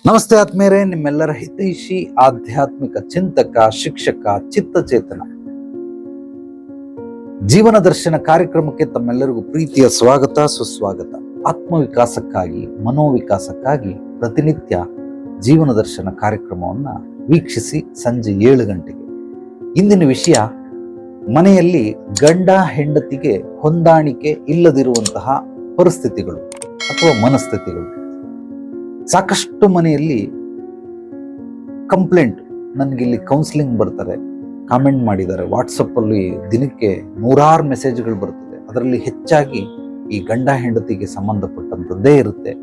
ನಮಸ್ತೆ ಆತ್ಮೀಯರೇ, ನಿಮ್ಮೆಲ್ಲರ ಹಿತೈಷಿ ಆಧ್ಯಾತ್ಮಿಕ ಚಿಂತಕ, ಶಿಕ್ಷಕ, ಚಿತ್ತಚೇತನ ಜೀವನ ದರ್ಶನ ಕಾರ್ಯಕ್ರಮಕ್ಕೆ ತಮ್ಮೆಲ್ಲರಿಗೂ ಪ್ರೀತಿಯ ಸ್ವಾಗತ, ಸುಸ್ವಾಗತ. ಆತ್ಮವಿಕಾಸಕ್ಕಾಗಿ, ಮನೋವಿಕಾಸಕ್ಕಾಗಿ ಪ್ರತಿನಿತ್ಯ ಜೀವನ ದರ್ಶನ ಕಾರ್ಯಕ್ರಮವನ್ನು ವೀಕ್ಷಿಸಿ ಸಂಜೆ 7 ಗಂಟೆಗೆ. ಇಂದಿನ ವಿಷಯ, ಮನೆಯಲ್ಲಿ ಗಂಡ ಹೆಂಡತಿಗೆ ಹೊಂದಾಣಿಕೆ ಇಲ್ಲದಿರುವಂತಹ ಪರಿಸ್ಥಿತಿಗಳು ಅಥವಾ ಮನಸ್ಥಿತಿಗಳು. ಸಾಕಷ್ಟು ಮನೆಯಲ್ಲಿ ಕಂಪ್ಲೇಂಟ್, ನನಗಿಲ್ಲಿ ಕೌನ್ಸಿಲಿಂಗ್ ಬರ್ತಾರೆ, ಕಾಮೆಂಟ್ ಮಾಡಿದ್ದಾರೆ, ವಾಟ್ಸಪ್ಪಲ್ಲಿ ದಿನಕ್ಕೆ 100 ಮೆಸೇಜ್ಗಳು ಬರ್ತದೆ. ಅದರಲ್ಲಿ ಹೆಚ್ಚಾಗಿ ಈ ಗಂಡ ಹೆಂಡತಿಗೆ ಸಂಬಂಧಪಟ್ಟಂಥದ್ದೇ ಇರುತ್ತೆ.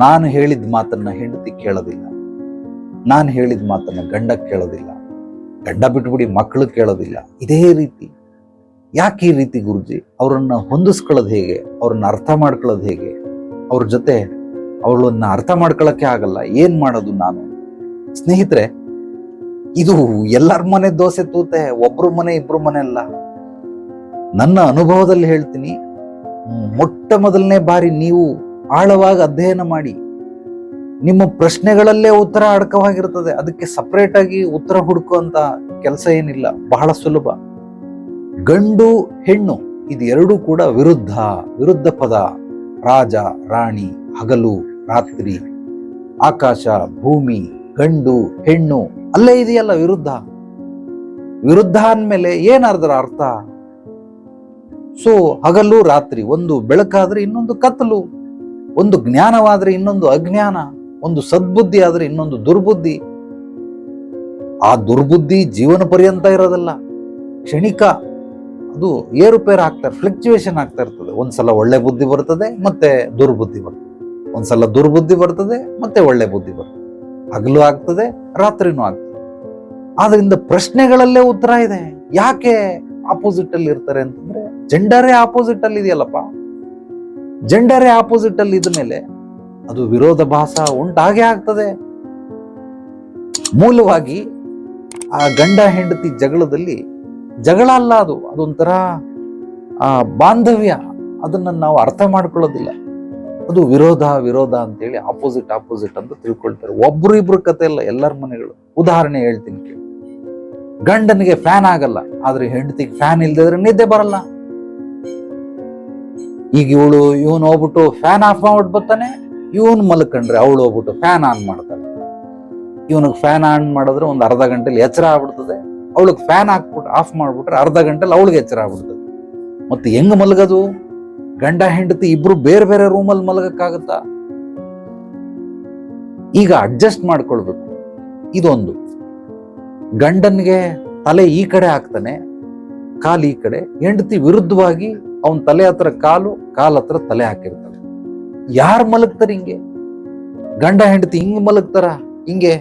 ನಾನು ಹೇಳಿದ ಮಾತನ್ನ ಹೆಂಡತಿ ಕೇಳೋದಿಲ್ಲ, ನಾನು ಹೇಳಿದ ಮಾತನ್ನ ಗಂಡ ಕೇಳೋದಿಲ್ಲ, ಗಂಡ ಬಿಟ್ಬಿಡಿ ಮಕ್ಕಳು ಕೇಳೋದಿಲ್ಲ. ಇದೇ ರೀತಿ ಯಾಕೆ ಈ ರೀತಿ ಗುರುಜಿ? ಅವರನ್ನ ಹೊಂದಿಸ್ಕೊಳ್ಳೋದು ಹೇಗೆ? ಅವ್ರನ್ನ ಅರ್ಥ ಮಾಡ್ಕೊಳ್ಳೋದು ಹೇಗೆ? ಅವ್ರ ಜೊತೆ ಅವಳನ್ನ ಅರ್ಥ ಮಾಡ್ಕೊಳ್ಳೋಕ್ಕೆ ಆಗಲ್ಲ, ಏನ್ ಮಾಡೋದು ನಾನು? ಸ್ನೇಹಿತರೆ, ಇದು ಎಲ್ಲರ ಮನೆ ದೋಸೆ ತೂತೆ, ಒಬ್ರು ಮನೆ ಇಬ್ರು ಮನೆ ಅಲ್ಲ. ನನ್ನ ಅನುಭವದಲ್ಲಿ ಹೇಳ್ತೀನಿ, ಮೊಟ್ಟ ಮೊದಲನೇ ಬಾರಿ ನೀವು ಆಳವಾಗಿ ಅಧ್ಯಯನ ಮಾಡಿ. ನಿಮ್ಮ ಪ್ರಶ್ನೆಗಳಲ್ಲೇ ಉತ್ತರ ಅಡಕವಾಗಿರ್ತದೆ. ಅದಕ್ಕೆ ಸಪರೇಟ್ ಆಗಿ ಉತ್ತರ ಹುಡುಕುವಂತ ಕೆಲಸ ಏನಿಲ್ಲ, ಬಹಳ ಸುಲಭ. ಗಂಡು ಹೆಣ್ಣು ಇದು ಎರಡೂ ಕೂಡ ವಿರುದ್ಧ ಪದ. ರಾಜ ರಾಣಿ, ಹಗಲು ರಾತ್ರಿ, ಆಕಾಶ ಭೂಮಿ, ಗಂಡು ಹೆಣ್ಣು, ಅಲ್ಲೇ ಇದೆಯಲ್ಲ ವಿರುದ್ಧ ಅಂದ್ಮೇಲೆ ಏನಾದ್ರ ಅರ್ಥ? ಸೊ ಹಗಲು ರಾತ್ರಿ, ಒಂದು ಬೆಳಕಾದ್ರೆ ಇನ್ನೊಂದು ಕತ್ತಲು, ಒಂದು ಜ್ಞಾನವಾದ್ರೆ ಇನ್ನೊಂದು ಅಜ್ಞಾನ, ಒಂದು ಸದ್ಬುದ್ಧಿ ಆದ್ರೆ ಇನ್ನೊಂದು ದುರ್ಬುದ್ಧಿ. ಆ ದುರ್ಬುದ್ಧಿ ಜೀವನ ಪರ್ಯಂತ ಇರೋದಲ್ಲ, ಕ್ಷಣಿಕ. ಅದು ಏರುಪೇರು ಆಗ್ತಾರೆ, ಫ್ಲಕ್ಚುಯೇಷನ್ ಆಗ್ತಾ ಇರ್ತದೆ. ಒಂದ್ಸಲ ಒಳ್ಳೆ ಬುದ್ಧಿ ಬರ್ತದೆ, ಮತ್ತೆ ದುರ್ಬುದ್ಧಿ ಬರ್ತದೆ. ಒಂದ್ಸಲ ದುರ್ಬುದ್ಧಿ ಬರ್ತದೆ, ಮತ್ತೆ ಒಳ್ಳೆ ಬುದ್ಧಿ ಬರ್ತದೆ. ಹಗಲು ಆಗ್ತದೆ, ರಾತ್ರಿನೂ ಆಗ್ತದೆ. ಆದ್ರಿಂದ ಪ್ರಶ್ನೆಗಳಲ್ಲೇ ಉತ್ತರ ಇದೆ. ಯಾಕೆ ಆಪೋಸಿಟ್ ಅಲ್ಲಿ ಇರ್ತಾರೆ ಅಂತಂದ್ರೆ, ಜೆಂಡರೇ ಆಪೋಸಿಟ್ ಅಲ್ಲಿ ಇದೆಯಲ್ಲಪ್ಪ. ಜೆಂಡರೇ ಆಪೋಸಿಟ್ ಅಲ್ಲಿ ಇದ್ಮೇಲೆ ಅದು ವಿರೋಧಾಭಾಸ ಉಂಟಾಗೇ ಆಗ್ತದೆ. ಮೂಲವಾಗಿ ಆ ಗಂಡ ಹೆಂಡತಿ ಜಗಳದಲ್ಲಿ ಜಗಳ ಅಲ್ಲ, ಅದೊಂಥರ ಬಾಂಧವ್ಯ. ಅದನ್ನ ನಾವು ಅರ್ಥ ಮಾಡ್ಕೊಳ್ಳೋದಿಲ್ಲ. ಅದು ವಿರೋಧ ಅಂತೇಳಿ ಆಪೋಸಿಟ್ ಅಂತ ತಿಳ್ಕೊಳ್ತಾರೆ. ಒಬ್ರು ಇಬ್ರು ಕತೆ ಇಲ್ಲ, ಎಲ್ಲರ ಮನೆಗಳು. ಉದಾಹರಣೆ ಹೇಳ್ತೀನಿ ಕೇಳಿ. ಗಂಡನಿಗೆ ಫ್ಯಾನ್ ಆಗಲ್ಲ, ಆದ್ರೆ ಹೆಂಡತಿಗೆ ಫ್ಯಾನ್ ಇಲ್ದಿದ್ರೆ ನಿದ್ದೆ ಬರಲ್ಲ. ಈಗ ಇವನು ಹೋಗ್ಬಿಟ್ಟು ಫ್ಯಾನ್ ಆಫ್ ಮಾಡ್ಬಿಟ್ಟು ಬರ್ತಾನೆ, ಇವನು ಮಲ್ಕೊಂಡ್ರೆ ಅವಳು ಹೋಗ್ಬಿಟ್ಟು ಫ್ಯಾನ್ ಆನ್ ಮಾಡ್ತಾಳೆ. ಇವನಿಗೆ ಫ್ಯಾನ್ ಆನ್ ಮಾಡಿದ್ರೆ ಒಂದು ಅರ್ಧ ಗಂಟೆಲಿ ಎಚ್ಚರ ಆಗ್ಬಿಡ್ತದೆ. ಅವಳಿಗೆ ಫ್ಯಾನ್ ಹಾಕ್ಬಿಟ್ಟು ಆಫ್ ಮಾಡ್ಬಿಟ್ರೆ ಅರ್ಧ ಗಂಟೆಲಿ ಅವಳಿಗೆ ಎಚ್ಚರ ಆಗ್ಬಿಡ್ತದೆ. ಮತ್ತೆ ಹೆಂಗ್ ಮಲಗದು? ಗಂಡ ಹೆಂಡತಿ ಇಬ್ರು ಬೇರೆ ಬೇರೆ ರೂಮಲ್ಲಿ ಮಲಗಕ್ಕಾಗತ್ತಾ? ಈಗ ಅಡ್ಜಸ್ಟ್ ಮಾಡ್ಕೊಳ್ಬೇಕು. ಇದೊಂದು. ಗಂಡನ್ಗೆ ತಲೆ ಈ ಕಡೆ ಹಾಕ್ತಾನೆ, ಕಾಲು ಈ ಕಡೆ. ಹೆಂಡತಿ ವಿರುದ್ಧವಾಗಿ ಅವನ್ ತಲೆ ಹತ್ರ ಕಾಲು ಹತ್ರ ತಲೆ ಹಾಕಿರ್ತಾಳೆ. ಯಾರು ಮಲಗ್ತಾರೆ ಹಿಂಗೆ? ಗಂಡ ಹೆಂಡತಿ ಹಿಂಗ್ ಮಲಗ್ತಾರ? ಹಿಂಗೆ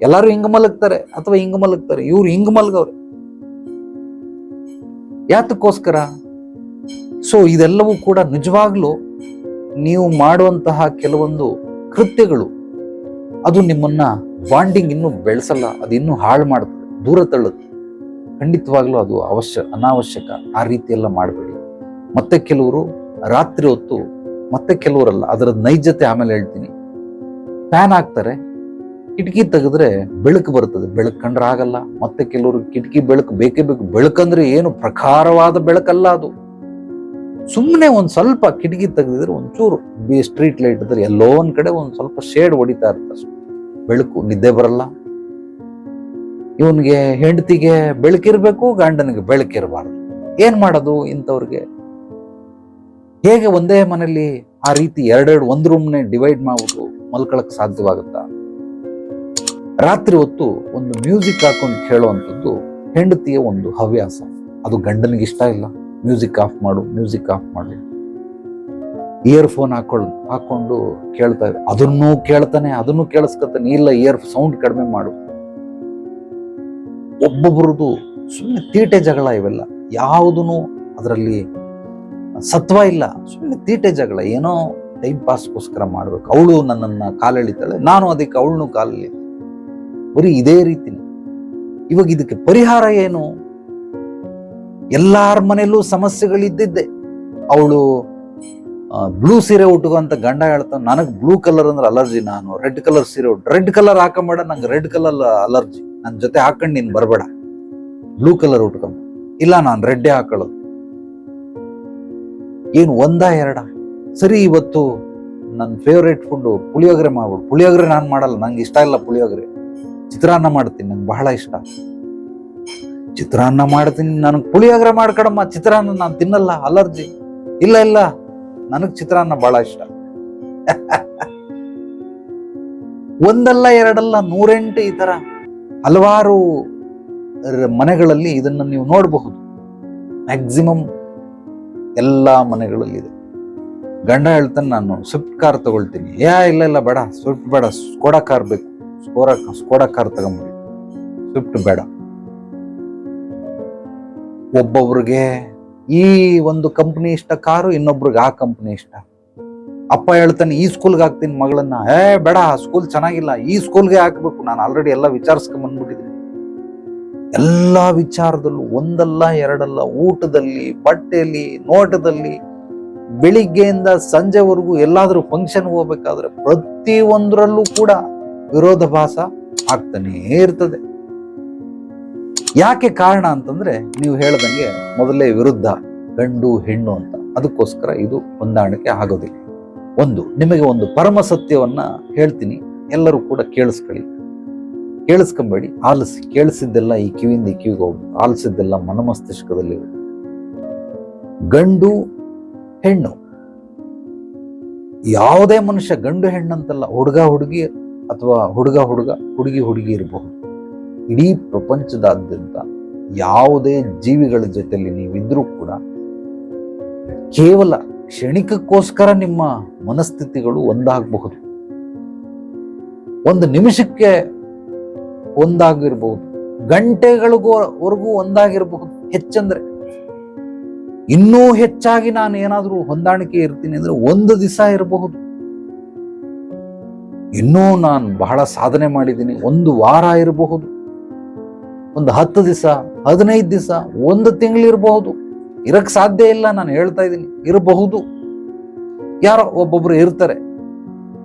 ಎಲ್ಲಾರು ಹಿಂಗ ಮಲಗ್ತಾರೆ ಅಥವಾ ಹಿಂಗ ಮಲಗ್ತಾರೆ? ಇವ್ರು ಹಿಂಗ ಮಲಗವ್ರೆ. ಯಾತಕ್ಕೋಸ್ಕರ? ಸೊ ಇದೆಲ್ಲವೂ ಕೂಡ ನಿಜವಾಗ್ಲೂ ನೀವು ಮಾಡುವಂತಹ ಕೆಲವೊಂದು ಕೃತ್ಯಗಳು, ಅದು ನಿಮ್ಮನ್ನ ಬಾಂಡಿಂಗ್ ಇನ್ನೂ ಬೆಳೆಸಲ್ಲ, ಅದು ಇನ್ನೂ ಹಾಳು ಮಾಡ್ತದೆ, ದೂರ ತಳ್ಳುತ್ತೆ. ಖಂಡಿತವಾಗ್ಲೂ ಅದು ಅನಾವಶ್ಯಕ. ಆ ರೀತಿ ಎಲ್ಲ ಮಾಡಬೇಡಿ. ಮತ್ತೆ ಕೆಲವರು ರಾತ್ರಿ ಹೊತ್ತು, ಮತ್ತೆ ಕೆಲವರಲ್ಲ, ಅದರ ನೈಜತೆ ಆಮೇಲೆ ಹೇಳ್ತೀನಿ, ಫ್ಯಾನ್ ಹಾಕ್ತಾರೆ, ಕಿಟಕಿ ತೆಗೆದ್ರೆ ಬೆಳಕು ಬರ್ತದೆ, ಬೆಳಕು ಕಂಡ್ರೆ ಆಗಲ್ಲ. ಮತ್ತೆ ಕೆಲವರು ಕಿಟಕಿ ಬೆಳಕು ಬೇಕೇ ಬೇಕು. ಬೆಳಕಂದ್ರೆ ಏನು ಪ್ರಖರವಾದ ಬೆಳಕಲ್ಲ, ಅದು ಸುಮ್ಮನೆ ಒಂದ್ ಸ್ವಲ್ಪ ಕಿಟಕಿ ತೆಗೆದಿದ್ರೆ ಒಂಚೂರು ಸ್ಟ್ರೀಟ್ ಲೈಟ್ ಇದ್ರೆ ಎಲ್ಲೋ ಒಂದ್ ಕಡೆ ಒಂದ್ ಸ್ವಲ್ಪ ಶೇಡ್ ಹೊಡಿತಾ ಇರುತ್ತೆ, ಬೆಳಕು. ನಿದ್ದೆ ಬರಲ್ಲ. ಇವನ್ಗೆ ಹೆಂಡತಿಗೆ ಬೆಳಕಿರ್ಬೇಕು, ಗಂಡನಿಗೆ ಬೆಳಕಿರಬಾರ್ದು. ಏನ್ ಮಾಡೋದು ಇಂಥವ್ರಿಗೆ? ಹೇಗೆ ಒಂದೇ ಮನೆಯಲ್ಲಿ ಆ ರೀತಿ ಎರಡೆರಡು ಒಂದ್ ರೂಮ್ನೇ ಡಿವೈಡ್ ಮಾಡ್ಬಿಟ್ಟು ಮಲ್ಕೊಳಕ್ ಸಾಧ್ಯವಾಗುತ್ತಾ? ರಾತ್ರಿ ಹೊತ್ತು ಒಂದು ಮ್ಯೂಸಿಕ್ ಹಾಕೊಂಡು ಕೇಳುವಂಥದ್ದು ಹೆಂಡತಿಯ ಒಂದು ಹವ್ಯಾಸ. ಅದು ಗಂಡನಿಗೆ ಇಷ್ಟ ಇಲ್ಲ. ಮ್ಯೂಸಿಕ್ ಆಫ್ ಮಾಡು. ಇಯರ್ಫೋನ್ ಹಾಕೊಂಡು ಕೇಳ್ತಾ ಇದೆ, ಅದನ್ನೂ ಕೇಳ್ತಾನೆ, ಅದನ್ನು ಕೇಳಿಸ್ಕೊತಾನೆ. ಇಲ್ಲ, ಸೌಂಡ್ ಕಡಿಮೆ ಮಾಡು. ಒಬ್ಬೊಬ್ರದ್ದು ಸುಮ್ಮನೆ ತೀಟೆ ಜಗಳ. ಇವೆಲ್ಲ ಯಾವುದೂ ಅದರಲ್ಲಿ ಸತ್ವ ಇಲ್ಲ. ಸುಮ್ಮನೆ ತೀಟೆ ಜಗಳ, ಏನೋ ಟೈಮ್ ಪಾಸ್ಗೋಸ್ಕರ ಮಾಡ್ಬೇಕು. ಅವಳು ನನ್ನನ್ನ ಕಾಲೆಳಿತಾಳೆ, ನಾನು ಅದಕ್ಕೆ ಅವಳನ್ನು ಕಾಲೆಳಿ. ಬರೀ ಇದೇ ರೀತಿನೇ. ಇವಾಗ ಇದಕ್ಕೆ ಪರಿಹಾರ ಏನು? ಎಲ್ಲಾರ ಮನೆಯಲ್ಲೂ ಸಮಸ್ಯೆಗಳಿದ್ದಿದ್ದೆ. ಅವಳು ಬ್ಲೂ ಸೀರೆ ಉಟ್ಕೋ ಅಂತ ಗಂಡ ಹೇಳ್ತಾನೆ, ನನಗೆ ಬ್ಲೂ ಕಲರ್ ಅಂದ್ರೆ ಅಲರ್ಜಿ, ನಾನು ರೆಡ್ ಕಲರ್ ಸೀರೆ ರೆಡ್ ಕಲರ್ ಹಾಕೊಂಬೇಡ, ನಂಗೆ ರೆಡ್ ಕಲರ್ ಅಲರ್ಜಿ, ನನ್ನ ಜೊತೆ ಹಾಕೊಂಡು ನೀನ್ ಬರಬೇಡ, ಬ್ಲೂ ಕಲರ್ ಉಟ್ಕೊಂಬ. ಇಲ್ಲ, ನಾನು ರೆಡ್ಡೇ ಹಾಕೊಳ್ಳೋದು. ಏನು ಒಂದಾ ಎರಡ? ಸರಿ, ಇವತ್ತು ನನ್ನ ಫೇವ್ರೇಟ್ ಫುಡ್ ಪುಳಿಯೋಗರೆ ಮಾಡ್ಬಿಡು. ಪುಳಿಯೋಗರೆ ನಾನು ಮಾಡಲ್ಲ, ನಂಗೆ ಇಷ್ಟ ಇಲ್ಲ ಪುಳಿಯೋಗರೆ. ಚಿತ್ರಾನ್ನ ಮಾಡ್ತೀನಿ, ನಂಗೆ ಬಹಳ ಇಷ್ಟ. ಚಿತ್ರಾನ್ನ ಮಾಡ್ತೀನಿ, ನನಗೆ ಪುಳಿಯೋಗರೆ ಮಾಡ್ಕೊಡಮ್ಮ, ಚಿತ್ರಾನ್ನ ನಾನು ತಿನ್ನಲ್ಲ, ಅಲರ್ಜಿ. ಇಲ್ಲ ಇಲ್ಲ, ನನಗ್ ಚಿತ್ರಾನ್ನ ಬಹಳ ಇಷ್ಟ. ಒಂದಲ್ಲ ಎರಡಲ್ಲ 108 ಈ ತರ ಹಲವಾರು ಮನೆಗಳಲ್ಲಿ ಇದನ್ನ ನೀವು ನೋಡಬಹುದು. ಮ್ಯಾಕ್ಸಿಮಮ್ ಎಲ್ಲಾ ಮನೆಗಳಲ್ಲಿ ಇದೆ. ಗಂಡ ಹೇಳ್ತಾನೆ, ನಾನು ಸ್ವಿಫ್ಟ್ ಕಾರ್ ತಗೊಳ್ತೀನಿ. ಇಲ್ಲ ಇಲ್ಲ ಬೇಡ, ಸ್ವಿಫ್ಟ್ ಬೇಡ, ಸ್ಕೋಡಾ ಕಾರ್ ಬೇಕು, ಸ್ಕೋಡಾ ಕಾರ್ ತಗೊಂಬಿಡಿ, ಸ್ವಿಫ್ಟ್ ಬೇಡ. ಒಬ್ಬೊಬ್ರಿಗೆ ಈ ಒಂದು ಕಂಪ್ನಿ ಇಷ್ಟ ಕಾರು, ಇನ್ನೊಬ್ರಿಗೆ ಆ ಕಂಪ್ನಿ ಇಷ್ಟ. ಅಪ್ಪ ಹೇಳ್ತಾನೆ, ಈ ಸ್ಕೂಲ್ಗೆ ಹಾಕ್ತೀನಿ ಮಗಳನ್ನ. ಬೇಡ, ಸ್ಕೂಲ್ ಚೆನ್ನಾಗಿಲ್ಲ, ಈ ಸ್ಕೂಲ್ಗೆ ಹಾಕ್ಬೇಕು. ನಾನು ಆಲ್ರೆಡಿ ಎಲ್ಲ ವಿಚಾರಿಸ್ಕೊಂಡ್ ಬಂದ್ಬಿಟ್ಟಿದ್ದೀನಿ. ಎಲ್ಲಾ ವಿಚಾರದಲ್ಲೂ ಒಂದಲ್ಲ ಎರಡಲ್ಲ, ಊಟದಲ್ಲಿ, ಬಟ್ಟೆಯಲ್ಲಿ, ನೋಟದಲ್ಲಿ, ಬೆಳಿಗ್ಗೆಯಿಂದ ಸಂಜೆವರೆಗೂ ಎಲ್ಲಾದ್ರೂ ಫಂಕ್ಷನ್ ಹೋಗ್ಬೇಕಾದ್ರೆ ಪ್ರತಿ ಒಂದರಲ್ಲೂ ಕೂಡ ವಿರೋಧಾಭಾಸ ಆಗ್ತಾನೇ ಇರ್ತದೆ. ಯಾಕೆ ಕಾರಣ ಅಂತಂದ್ರೆ, ನೀವು ಹೇಳ್ದಂಗೆ ಮೊದಲೇ ವಿರುದ್ಧ ಗಂಡು ಹೆಣ್ಣು ಅಂತ, ಅದಕ್ಕೋಸ್ಕರ ಇದು ಹೊಂದಾಣಿಕೆ ಆಗೋದಿಲ್ಲ. ನಿಮಗೆ ಒಂದು ಪರಮ ಸತ್ಯವನ್ನ ಹೇಳ್ತೀನಿ, ಎಲ್ಲರೂ ಕೂಡ ಕೇಳಿಸ್ಕೊಂಬೇಡಿ, ಆಲಿಸಿ. ಕೇಳಿಸಿದ್ದೆಲ್ಲ ಈ ಕಿವಿಯಿಂದ ಈ ಕಿವಿಗೆ ಹೋಗ್ಬೇಕು, ಆಲಿಸಿದ್ದೆಲ್ಲ ಮನಮಸ್ತಿಷ್ಕದಲ್ಲಿ. ಗಂಡು ಹೆಣ್ಣು, ಯಾವುದೇ ಮನುಷ್ಯ, ಗಂಡು ಹೆಣ್ಣಂತಲ್ಲ, ಹುಡುಗ ಹುಡುಗಿ ಅಥವಾ ಹುಡುಗ ಹುಡುಗಿ ಹುಡುಗಿ ಇರಬಹುದು. ಇಡೀ ಪ್ರಪಂಚದಾದ್ಯಂತ ಯಾವುದೇ ಜೀವಿಗಳ ಜೊತೆಯಲ್ಲಿ ನೀವಿದ್ರೂ ಕೂಡ ಕೇವಲ ಕ್ಷಣಿಕಕ್ಕೋಸ್ಕರ ನಿಮ್ಮ ಮನಸ್ಥಿತಿಗಳು ಒಂದಾಗಬಹುದು. ಒಂದು ನಿಮಿಷಕ್ಕೆ ಒಂದಾಗಿರ್ಬಹುದು, ಗಂಟೆಗಳಿಗೋವರೆಗೂ ಒಂದಾಗಿರಬಹುದು. ಹೆಚ್ಚಂದ್ರೆ ಇನ್ನೂ ಹೆಚ್ಚಾಗಿ ನಾನು ಏನಾದ್ರೂ ಹೊಂದಾಣಿಕೆ ಇರ್ತೀನಿ ಅಂದ್ರೆ ಒಂದು ದಿವಸ ಇರಬಹುದು. ಇನ್ನೂ ನಾನು ಬಹಳ ಸಾಧನೆ ಮಾಡಿದ್ದೀನಿ, ಒಂದು ವಾರ ಇರಬಹುದು, ಒಂದು 10 ದಿವಸ, 15 ದಿವಸ, 1 ತಿಂಗಳಿರಬಹುದು. ಇರಕ್ ಸಾಧ್ಯ ಇಲ್ಲ, ನಾನು ಹೇಳ್ತಾ ಇದ್ದೀನಿ, ಇರಬಹುದು. ಯಾರೋ ಒಬ್ಬೊಬ್ರು ಇರ್ತಾರೆ.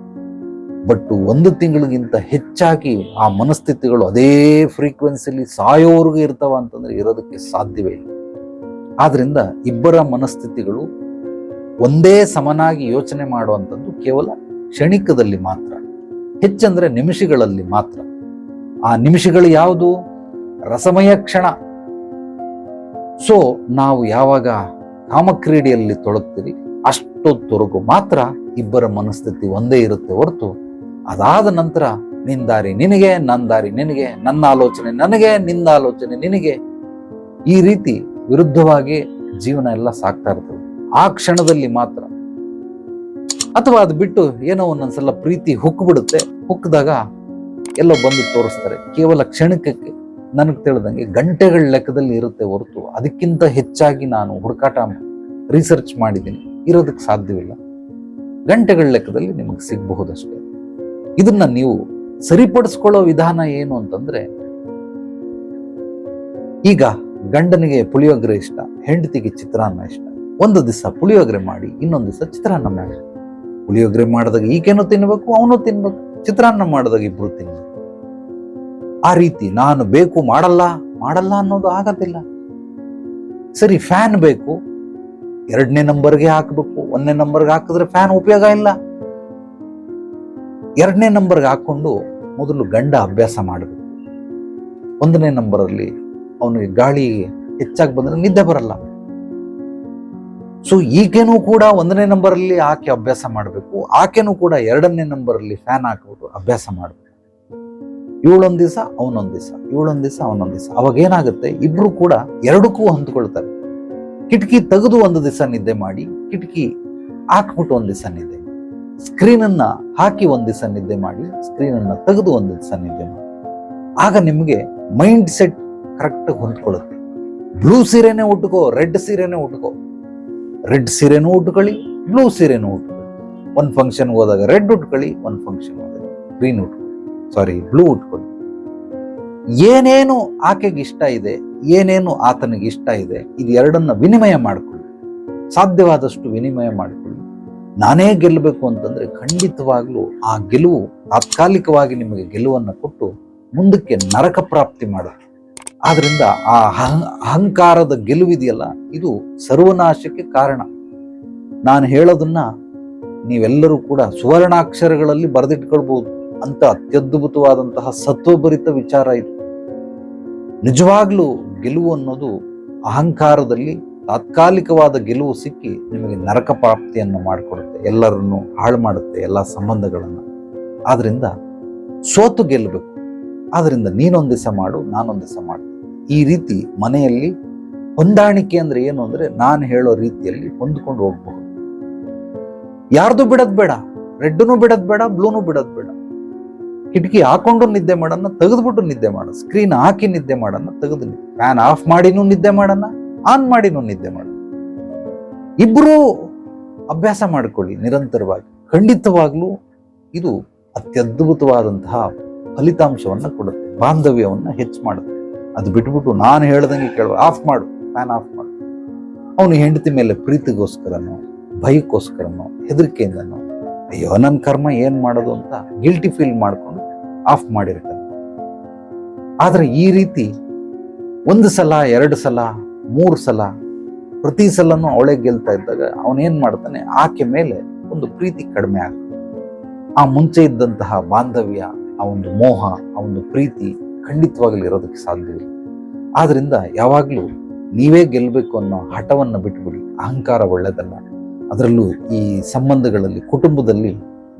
ಬಟ್ 1 ತಿಂಗಳಿಗಿಂತ ಹೆಚ್ಚಾಗಿ ಆ ಮನಸ್ಥಿತಿಗಳು ಅದೇ ಫ್ರೀಕ್ವೆನ್ಸಿಲಿ ಸಾಯೋವರೆಗೂ ಇರ್ತಾವ ಅಂತಂದ್ರೆ ಇರೋದಕ್ಕೆ ಸಾಧ್ಯವೇ ಇಲ್ಲ. ಆದ್ರಿಂದ ಇಬ್ಬರ ಮನಸ್ಥಿತಿಗಳು ಒಂದೇ ಸಮನಾಗಿ ಯೋಚನೆ ಮಾಡುವಂಥದ್ದು ಕೇವಲ ಕ್ಷಣಿಕದಲ್ಲಿ ಮಾತ್ರ, ಹೆಚ್ಚಂದ್ರೆ ನಿಮಿಷಗಳಲ್ಲಿ ಮಾತ್ರ. ಆ ನಿಮಿಷಗಳು ಯಾವುದು? ರಸಮಯ ಕ್ಷಣ. ಸೊ ನಾವು ಯಾವಾಗ ಕಾಮಕ್ರೀಡೆಯಲ್ಲಿ ತೊಡಗ್ತೀವಿ ಅಷ್ಟೊತ್ತವರೆಗೂ ಮಾತ್ರ ಇಬ್ಬರ ಮನಸ್ಥಿತಿ ಒಂದೇ ಇರುತ್ತೆ ಹೊರತು, ಅದಾದ ನಂತರ ನಿನ್ನ ದಾರಿ ನಿನಗೆ, ನನ್ನ ದಾರಿ ನಿನಗೆ, ನನ್ನ ಆಲೋಚನೆ ನನಗೆ, ನಿನ್ನ ಆಲೋಚನೆ ನಿನಗೆ, ಈ ರೀತಿ ವಿರುದ್ಧವಾಗಿ ಜೀವನ ಎಲ್ಲ ಸಾಕ್ತಾ ಇರ್ತದೆ ಆ ಕ್ಷಣದಲ್ಲಿ ಮಾತ್ರ. ಅಥವಾ ಅದು ಬಿಟ್ಟು ಏನೋ ಒಂದೊಂದ್ಸಲ ಪ್ರೀತಿ ಹುಕ್ಬಿಡುತ್ತೆ, ಹುಕ್ಕಿದಾಗ ಎಲ್ಲೋ ಬಂದು ತೋರಿಸ್ತಾರೆ. ಕೇವಲ ಕ್ಷಣಿಕಕ್ಕೆ, ನನಗೆ ತಿಳಿದಂಗೆ ಗಂಟೆಗಳ ಲೆಕ್ಕದಲ್ಲಿ ಇರುತ್ತೆ ಹೊರತು ಅದಕ್ಕಿಂತ ಹೆಚ್ಚಾಗಿ ನಾನು ಹುಡುಕಾಟ ರಿಸರ್ಚ್ ಮಾಡಿದ್ದೀನಿ, ಇರೋದಕ್ಕೆ ಸಾಧ್ಯವಿಲ್ಲ. ಗಂಟೆಗಳ ಲೆಕ್ಕದಲ್ಲಿ ನಿಮಗೆ ಸಿಗಬಹುದಷ್ಟೇ. ಇದನ್ನ ನೀವು ಸರಿಪಡಿಸ್ಕೊಳ್ಳೋ ವಿಧಾನ ಏನು ಅಂತಂದ್ರೆ, ಈಗ ಗಂಡನಿಗೆ ಪುಳಿಯೋಗರೆ ಇಷ್ಟ, ಹೆಂಡತಿಗೆ ಚಿತ್ರಾನ್ನ ಇಷ್ಟ. ಒಂದು ದಿವಸ ಪುಳಿಯೋಗರೆ ಮಾಡಿ, ಇನ್ನೊಂದು ದಿವಸ ಚಿತ್ರಾನ್ನ ಮಾಡಿ. ಪುಳಿಯೋಗರೆ ಮಾಡಿದಾಗ ಈಗೇನೋ ತಿನ್ಬೇಕು, ಅವನು ತಿನ್ಬೇಕು. ಚಿತ್ರಾನ್ನ ಮಾಡಿದಾಗ ಇಬ್ರು ತಿನ್ಬೇಕು. ಆ ರೀತಿ ನಾನು ಬೇಕು ಮಾಡಲ್ಲ ಅನ್ನೋದು ಆಗೋದಿಲ್ಲ. ಸರಿ, ಫ್ಯಾನ್ ಬೇಕು, 2ನೇ ನಂಬರ್ಗೆ ಹಾಕ್ಬೇಕು. 1ನೇ ನಂಬರ್ಗೆ ಹಾಕಿದ್ರೆ ಫ್ಯಾನ್ ಉಪಯೋಗ ಇಲ್ಲ. 2ನೇ ನಂಬರ್ಗೆ ಹಾಕೊಂಡು ಮೊದಲು ಗಂಡ ಅಭ್ಯಾಸ ಮಾಡಬೇಕು. 1ನೇ ನಂಬರಲ್ಲಿ ಅವನಿಗೆ ಗಾಳಿ ಹೆಚ್ಚಾಗಿ ಬಂದ್ರೆ ನಿದ್ದೆ ಬರಲ್ಲ. ಸೊ ಈಕೆನೂ ಕೂಡ 1ನೇ ನಂಬರಲ್ಲಿ ಹಾಕಿ ಅಭ್ಯಾಸ ಮಾಡಬೇಕು, ಆಕೆನೂ ಕೂಡ 2ನೇ ನಂಬರಲ್ಲಿ ಫ್ಯಾನ್ ಹಾಕ್ಬಿಟ್ಟು ಅಭ್ಯಾಸ ಮಾಡಬೇಕು. ಇವಳೊಂದ್ ದಿವಸ ಅವನೊಂದ್ ದಿವಸ, ಇವಳೊಂದ್ ದಿವಸ ಅವನೊಂದ್ ದಿವಸ. ಅವಾಗ ಏನಾಗುತ್ತೆ, ಇಬ್ರು ಕೂಡ ಎರಡಕ್ಕೂ ಹೊಂದ್ಕೊಳ್ತಾರೆ. ಕಿಟಕಿ ತೆಗೆದು 1 ದಿವಸ ನಿದ್ದೆ ಮಾಡಿ, ಕಿಟಕಿ ಹಾಕ್ಬಿಟ್ಟು 1 ದಿವಸ ನಿದ್ದೆ ಮಾಡಿ, ಸ್ಕ್ರೀನ್ ಅನ್ನ ಹಾಕಿ 1 ದಿವಸ ನಿದ್ದೆ ಮಾಡಿ, ಸ್ಕ್ರೀನ್ ಅನ್ನ ತೆಗೆದು 1 ದಿವಸ ನಿದ್ದೆ ಮಾಡಿ. ಆಗ ನಿಮ್ಗೆ ಮೈಂಡ್ ಸೆಟ್ ಕರೆಕ್ಟ್ ಹೊಂದ್ಕೊಳ್ಳುತ್ತೆ. ಬ್ಲೂ ಸೀರೆನೇ ಉಟ್ಕೋ, ರೆಡ್ ಸೀರೆನೇ ಉಟ್ಕೋ, ರೆಡ್ ಸೀರೆನೂ ಉಟ್ಕೊಳ್ಳಿ, ಬ್ಲೂ ಸೀರೆನೂ ಉಟ್ಕೊಳ್ಳಿ. ಒಂದು ಫಂಕ್ಷನ್ ಹೋದಾಗ ರೆಡ್ ಉಟ್ಕೊಳ್ಳಿ, ಒಂದು ಫಂಕ್ಷನ್ ಹೋದಾಗ ಗ್ರೀನ್ ಉಟ್ಕೊಳ್ಳಿ, ಬ್ಲೂ ಉಟ್ಕೊಳ್ಳಿ. ಏನೇನು ಆಕೆಗೆ ಇಷ್ಟ ಇದೆ, ಏನೇನು ಆತನಿಗೆ ಇಷ್ಟ ಇದೆ, ಇದು ಎರಡನ್ನ ವಿನಿಮಯ ಮಾಡಿಕೊಳ್ಳಿ. ಸಾಧ್ಯವಾದಷ್ಟು ವಿನಿಮಯ ಮಾಡಿಕೊಳ್ಳಿ. ನಾನೇ ಗೆಲ್ಲಬೇಕು ಅಂತಂದ್ರೆ ಖಂಡಿತವಾಗ್ಲೂ ಆ ಗೆಲುವು ತಾತ್ಕಾಲಿಕವಾಗಿ ನಿಮಗೆ ಗೆಲುವನ್ನು ಕೊಟ್ಟು ಮುಂದಕ್ಕೆ ನರಕ ಪ್ರಾಪ್ತಿ ಮಾಡುತ್ತೆ. ಆದ್ರಿಂದ ಆ ಅಹಂಕಾರದ ಗೆಲುವಿದೆಯಲ್ಲ, ಇದು ಸರ್ವನಾಶಕ್ಕೆ ಕಾರಣ. ನಾನು ಹೇಳೋದನ್ನ ನೀವೆಲ್ಲರೂ ಕೂಡ ಸುವರ್ಣಾಕ್ಷರಗಳಲ್ಲಿ ಬರೆದಿಟ್ಕೊಳ್ಬಹುದು. ಅಂತ ಅತ್ಯದ್ಭುತವಾದಂತಹ ಸತ್ವಭರಿತ ವಿಚಾರ ಇದು. ನಿಜವಾಗ್ಲೂ ಗೆಲುವು ಅನ್ನೋದು ಅಹಂಕಾರದಲ್ಲಿ ತಾತ್ಕಾಲಿಕವಾದ ಗೆಲುವು ಸಿಕ್ಕಿ ನಿಮಗೆ ನರಕ ಪ್ರಾಪ್ತಿಯನ್ನು ಮಾಡಿಕೊಡುತ್ತೆ, ಎಲ್ಲರನ್ನು ಹಾಳು ಮಾಡುತ್ತೆ, ಎಲ್ಲ ಸಂಬಂಧಗಳನ್ನು. ಆದ್ರಿಂದ ಸೋತು ಗೆಲ್ಲಬೇಕು. ಆದ್ರಿಂದ ನೀನೊಂದ್ ದಿವಸ ಮಾಡು, ನಾನೊಂದ್ ದಿವಸ ಮಾಡ್ತೀನಿ. ಈ ರೀತಿ ಮನೆಯಲ್ಲಿ ಹೊಂದಾಣಿಕೆ ಅಂದ್ರೆ ಏನು ಅಂದ್ರೆ ನಾನು ಹೇಳೋ ರೀತಿಯಲ್ಲಿ ಹೊಂದ್ಕೊಂಡು ಹೋಗ್ಬಹುದು. ಯಾರ್ದು ಬಿಡದ್ ಬೇಡ, ರೆಡ್ನು ಬಿಡದ್ ಬೇಡ, ಬ್ಲೂನು ಬಿಡದ್ ಬೇಡ. ಕಿಟಕಿ ಹಾಕೊಂಡು ನಿದ್ದೆ ಮಾಡೋಣ, ತೆಗೆದ್ಬಿಟ್ಟು ನಿದ್ದೆ ಮಾಡೋಣ. ಸ್ಕ್ರೀನ್ ಹಾಕಿ ನಿದ್ದೆ ಮಾಡೋಣ, ತೆಗೆದು ಫ್ಯಾನ್ ಆಫ್ ಮಾಡಿನೂ ನಿದ್ದೆ ಮಾಡೋಣ, ಆನ್ ಮಾಡಿನೂ ನಿದ್ದೆ ಮಾಡೋಣ. ಇಬ್ರು ಅಭ್ಯಾಸ ಮಾಡ್ಕೊಳ್ಳಿ ನಿರಂತರವಾಗಿ. ಖಂಡಿತವಾಗ್ಲೂ ಇದು ಅತ್ಯದ್ಭುತವಾದಂತಹ ಫಲಿತಾಂಶವನ್ನ ಕೊಡುತ್ತೆ, ಬಾಂಧವ್ಯವನ್ನ ಹೆಚ್ಚು ಮಾಡುತ್ತೆ. ಅದು ಬಿಟ್ಬಿಟ್ಟು ನಾನು ಹೇಳ್ದಂಗೆ ಕೇಳುವ, ಆಫ್ ಮಾಡು, ಫ್ಯಾನ್ ಆಫ್ ಮಾಡು. ಅವನು ಹೆಂಡತಿ ಮೇಲೆ ಪ್ರೀತಿಗೋಸ್ಕರನೋ ಭಯಕ್ಕೋಸ್ಕರನೋ ಹೆದರಿಕೆಯಿಂದನೋ ಅಯ್ಯೋ ನನ್ನ ಕರ್ಮ ಏನ್ ಮಾಡೋದು ಅಂತ ಗಿಲ್ಟಿ ಫೀಲ್ ಮಾಡ್ಕೊಂಡು ಆಫ್ ಮಾಡಿರ್ತಾನೆ. ಆದ್ರೆ ಈ ರೀತಿ 1 ಸಲ 2 ಸಲ 3 ಸಲ ಪ್ರತಿ ಸಲನೂ ಅವಳೇ ಗೆಲ್ತಾ ಇದ್ದಾಗ ಅವನೇನ್ ಮಾಡ್ತಾನೆ, ಆಕೆ ಮೇಲೆ ಒಂದು ಪ್ರೀತಿ ಕಡಿಮೆ ಆಗುತ್ತೆ. ಆ ಮುಂಚೆ ಇದ್ದಂತಹ ಬಾಂಧವ್ಯ, ಆ ಒಂದು ಮೋಹ, ಆ ಒಂದು ಪ್ರೀತಿ ಖಂಡಿತವಾಗ್ಲೂ ಇರೋದಕ್ಕೆ ಸಾಧ್ಯವಿಲ್ಲ. ಆದ್ರಿಂದ ಯಾವಾಗ್ಲೂ ನೀವೇ ಗೆಲ್ಬೇಕು ಅನ್ನೋ ಹಠವನ್ನ ಬಿಟ್ಬಿಡಿ. ಅಹಂಕಾರ ಒಳ್ಳೇದಲ್ಲ. ಅದರಲ್ಲೂ ಈ ಸಂಬಂಧಗಳಲ್ಲಿ, ಕುಟುಂಬದಲ್ಲಿ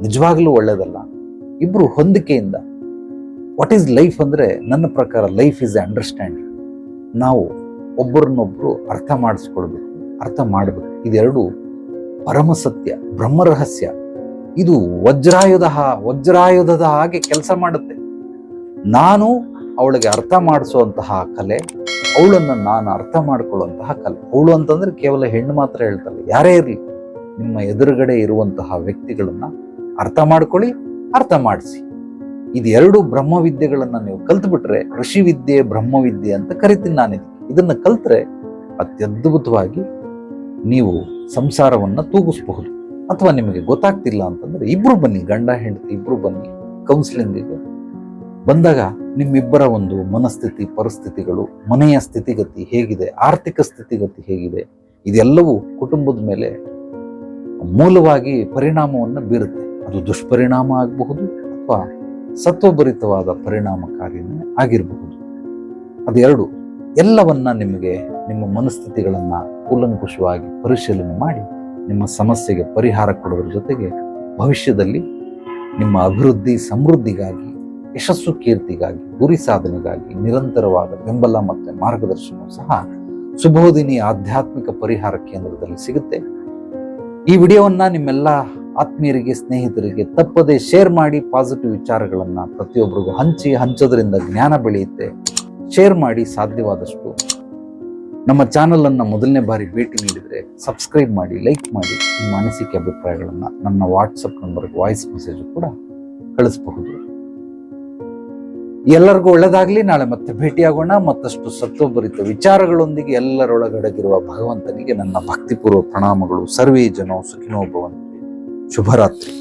ನಿಜವಾಗ್ಲೂ ಒಳ್ಳೇದಲ್ಲ. ಇಬ್ರು ಹೊಂದಿಕೆಯಿಂದ, ವಾಟ್ ಈಸ್ ಲೈಫ್ ಅಂದ್ರೆ ನನ್ನ ಪ್ರಕಾರ ಲೈಫ್ ಇಸ್ ಎ ಅಂಡರ್ಸ್ಟ್ಯಾಂಡಿಂಗ್. ನಾವು ಒಬ್ಬರನ್ನೊಬ್ರು ಅರ್ಥ ಮಾಡಿಸ್ಕೊಳ್ಬೇಕು, ಅರ್ಥ ಮಾಡಬೇಕು. ಇದೆರಡು ಪರಮ ಸತ್ಯ, ಬ್ರಹ್ಮ ರಹಸ್ಯ. ಇದು ವಜ್ರಾಯುಧದ ಹಾಗೆ ಕೆಲಸ ಮಾಡುತ್ತೆ. ನಾನು ಅವಳಿಗೆ ಅರ್ಥ ಮಾಡಿಸುವಂತಹ ಕಲೆ, ಅವಳನ್ನು ನಾನು ಅರ್ಥ ಮಾಡ್ಕೊಳ್ಳುವಂತಹ ಕಲೆ. ಅವಳು ಅಂತಂದ್ರೆ ಕೇವಲ ಹೆಣ್ಣು ಮಾತ್ರ ಹೇಳ್ತಲ್ಲ, ಯಾರೇ ಇರಲಿ ನಿಮ್ಮ ಎದುರುಗಡೆ ಇರುವಂತಹ ವ್ಯಕ್ತಿಗಳನ್ನ ಅರ್ಥ ಮಾಡ್ಕೊಳ್ಳಿ, ಅರ್ಥ ಮಾಡಿಸಿ. ಇದೆರಡು ಬ್ರಹ್ಮವಿದ್ಯೆಗಳನ್ನ ನೀವು ಕಲ್ತ್ಬಿಟ್ರೆ, ಋಷಿ ವಿದ್ಯೆ ಬ್ರಹ್ಮವಿದ್ಯೆ ಅಂತ ಕರಿತೀನಿ ನಾನಿದೆ. ಇದನ್ನ ಕಲ್ತ್ರೆ ಅತ್ಯದ್ಭುತವಾಗಿ ನೀವು ಸಂಸಾರವನ್ನ ತೂಗಿಸಬಹುದು. ಅಥವಾ ನಿಮಗೆ ಗೊತ್ತಾಗ್ತಿಲ್ಲ ಅಂತಂದ್ರೆ ಇಬ್ರು ಬನ್ನಿ, ಗಂಡ ಹೆಂಡತಿ ಇಬ್ರು ಬನ್ನಿ ಕೌನ್ಸಿಲಿಂಗಿಗೆ. ಬಂದಾಗ ನಿಮ್ಮಿಬ್ಬರ ಒಂದು ಮನಸ್ಥಿತಿ, ಪರಿಸ್ಥಿತಿಗಳು, ಮನೆಯ ಸ್ಥಿತಿಗತಿ ಹೇಗಿದೆ, ಆರ್ಥಿಕ ಸ್ಥಿತಿಗತಿ ಹೇಗಿದೆ, ಇದೆಲ್ಲವೂ ಕುಟುಂಬದ ಮೇಲೆ ಮೂಲವಾಗಿ ಪರಿಣಾಮವನ್ನು ಬೀರುತ್ತೆ. ಅದು ದುಷ್ಪರಿಣಾಮ ಆಗಬಹುದು ಅಥವಾ ಸತ್ವಭರಿತವಾದ ಪರಿಣಾಮಕಾರಿಯೇ ಆಗಿರಬಹುದು. ಅದೆರಡು ಎಲ್ಲವನ್ನ ನಿಮಗೆ ನಿಮ್ಮ ಮನಸ್ಥಿತಿಗಳನ್ನ ಕೂಲಂಕುಷವಾಗಿ ಪರಿಶೀಲನೆ ಮಾಡಿ ನಿಮ್ಮ ಸಮಸ್ಯೆಗೆ ಪರಿಹಾರ ಕೊಡೋದ್ರ ಜೊತೆಗೆ ಭವಿಷ್ಯದಲ್ಲಿ ನಿಮ್ಮ ಅಭಿವೃದ್ಧಿ, ಸಮೃದ್ಧಿಗಾಗಿ, ಯಶಸ್ಸು, ಕೀರ್ತಿಗಾಗಿ, ಗುರಿ ಸಾಧನೆಗಾಗಿ ನಿರಂತರವಾದ ಬೆಂಬಲ ಮತ್ತು ಮಾರ್ಗದರ್ಶನವೂ ಸಹ ಸುಬೋಧಿನಿ ಆಧ್ಯಾತ್ಮಿಕ ಪರಿಹಾರ ಕೇಂದ್ರದಲ್ಲಿ ಸಿಗುತ್ತೆ. ಈ ವಿಡಿಯೋವನ್ನ ನಿಮ್ಮೆಲ್ಲ ಆತ್ಮೀಯರಿಗೆ, ಸ್ನೇಹಿತರಿಗೆ ತಪ್ಪದೆ ಶೇರ್ ಮಾಡಿ. ಪಾಸಿಟಿವ್ ವಿಚಾರಗಳನ್ನ ಪ್ರತಿಯೊಬ್ಬರಿಗೂ ಹಂಚೋದ್ರಿಂದ ಜ್ಞಾನ ಬೆಳೆಯುತ್ತೆ. ಶೇರ್ ಮಾಡಿ ಸಾಧ್ಯವಾದಷ್ಟು. ನಮ್ಮ ಚಾನಲ್ ಅನ್ನ ಮೊದಲನೇ ಬಾರಿ ಭೇಟಿ ನೀಡಿದ್ರೆ ಸಬ್ಸ್ಕ್ರೈಬ್ ಮಾಡಿ, ಲೈಕ್ ಮಾಡಿ. ನಿಮ್ಮ ಅನಿಸಿಕೆ, ಅಭಿಪ್ರಾಯಗಳನ್ನ ನನ್ನ ವಾಟ್ಸಪ್ ನಂಬರ್ಗೆ ವಾಯ್ಸ್ ಮೆಸೇಜ್ ಕೂಡ ಕಳಿಸಬಹುದು. ಎಲ್ಲರಿಗೂ ಒಳ್ಳೆದಾಗ್ಲಿ. ನಾಳೆ ಮತ್ತೆ ಭೇಟಿಯಾಗೋಣ ಮತ್ತಷ್ಟು ಸತ್ವಭರಿತ ವಿಚಾರಗಳೊಂದಿಗೆ. ಎಲ್ಲರೊಳಗಡಗಿರುವ ಭಗವಂತನಿಗೆ ನನ್ನ ಭಕ್ತಿಪೂರ್ವ ಪ್ರಣಾಮಗಳು. ಸರ್ವೇ ಜನೋ ಸುಖಿನೋ ಭವಂತು. ಶುಭರಾತ್ರಿ.